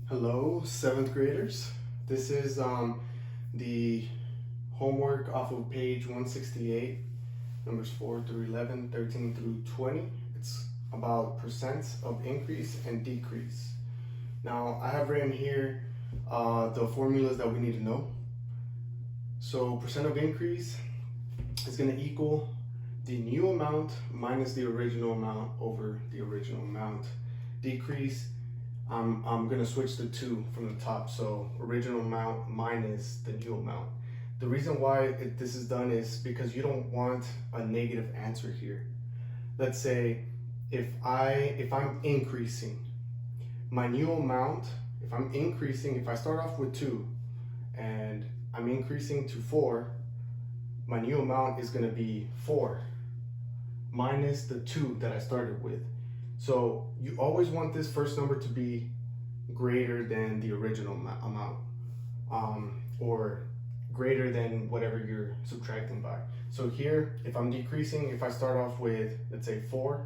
Hello, seventh graders. This is the homework off of page 168, numbers 4 through 11, 13 through 20. It's about percents of increase and decrease. Now, I have written here the formulas that we need to know. So, percent of increase is going to equal the new amount minus the original amount over the original amount. Decrease, I'm gonna switch the two from the top. So original amount minus the new amount. The reason why this is done is because you don't want a negative answer here. Let's say if I'm increasing my new amount, if I start off with 2 and I'm increasing to 4, my new amount is gonna be 4 minus the 2 that I started with. So you always want this first number to be greater than the original amount, or greater than whatever you're subtracting by. So here, if I'm decreasing, if I start off with, let's say 4,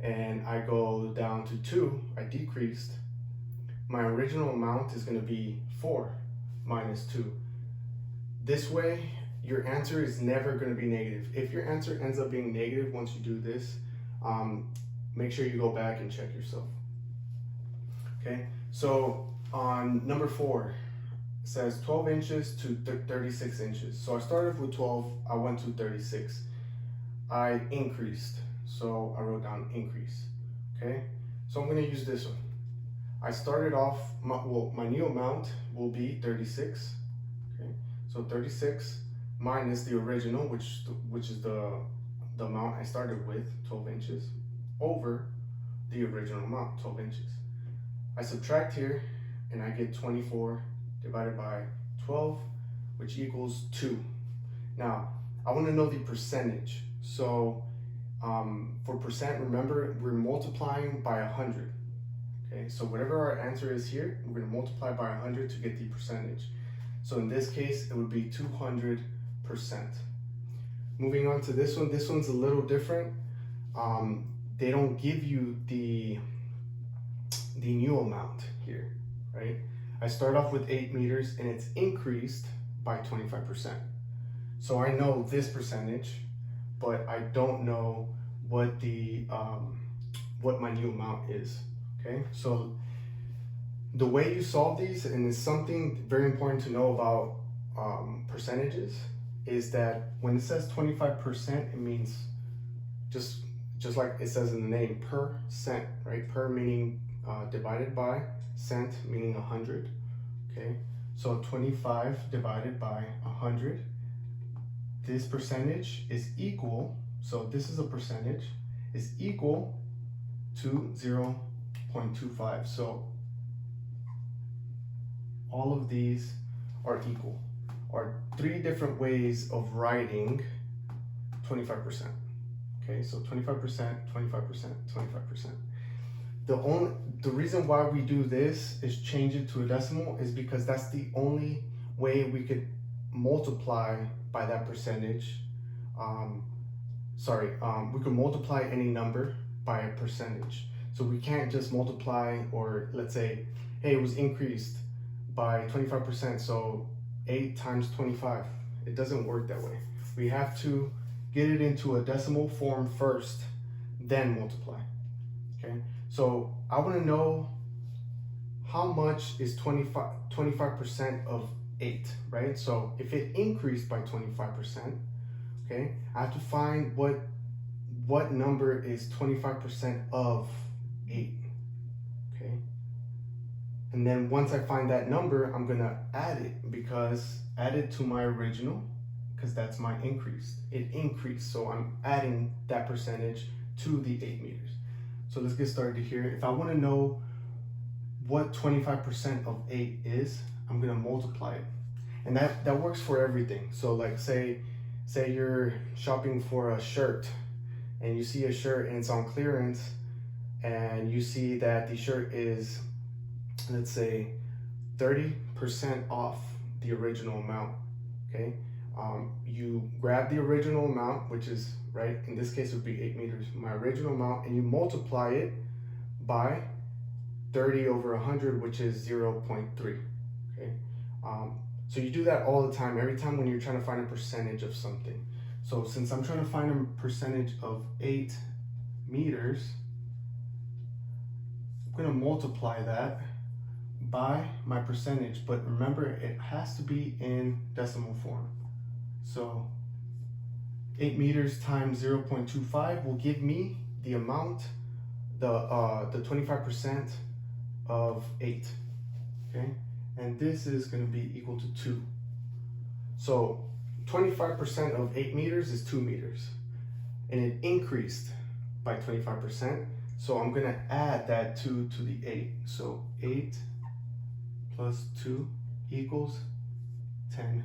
and I go down to 2, I decreased, my original amount is gonna be 4 minus 2. This way, your answer is never gonna be negative. If your answer ends up being negative once you do this, make sure you go back and check yourself. Okay, so on number 4, it says 12 inches to 36 inches. So I started with 12, I went to 36. I increased, so I wrote down increase. Okay, so I'm gonna use this one. I started off, my new amount will be 36. Okay, so 36 minus the original, which is the amount I started with, 12 inches, over the original amount, 12 inches. I subtract here and I get 24 divided by 12, which equals 2. Now, I want to know the percentage. So for percent, remember, we're multiplying by 100. Okay, so whatever our answer is here, we're going to multiply by 100 to get the percentage. So in this case, it would be 200%. Moving on to this one's a little different. They don't give you the new amount here, right? I start off with 8 meters and it's increased by 25%. So I know this percentage, but I don't know what the what my new amount is. Okay, so the way you solve these, and it's something very important to know about percentages, is that when it says 25%, it means just like it says in the name, per cent, right? Per meaning divided by, cent meaning 100. Okay, so 25 divided by 100. This percentage is equal, so this is a percentage, is equal to 0.25. So all of these are equal, are 3 different ways of writing 25%. Okay, so 25%, 25%, 25%. The reason why we do this is change it to a decimal is because that's the only way we could multiply by that percentage. We could multiply any number by a percentage. So we can't just multiply, or let's say, hey, it was increased by 25%, so 8 times 25. It doesn't work that way. We have to get it into a decimal form first, then multiply. Okay, so I want to know how much is 25% of 8, right? So if it increased by 25%, okay, I have to find what number is 25% of 8. Okay, and then once I find that number, I'm gonna add it to my original, because that's my increase. It increased, so I'm adding that percentage to the 8 meters. So let's get started here. If I want to know what 25% of 8 is, I'm gonna multiply it, and that works for everything. So like say you're shopping for a shirt, and you see a shirt and it's on clearance, and you see that the shirt is, let's say, 30% off the original amount. Okay, you grab the original amount, which is, right, in this case it would be 8 meters, my original amount, and you multiply it by 30 over 100, which is 0.3. Okay, so you do that all the time, every time when you're trying to find a percentage of something. So since I'm trying to find a percentage of 8 meters, I'm going to multiply that by my percentage, but remember it has to be in decimal form. So 8 meters times 0.25 will give me the amount, the 25% of 8, okay? And this is going to be equal to 2. So 25% of 8 meters is 2 meters, and it increased by 25%. So I'm going to add that 2 to the 8. So 8 plus 2 equals 10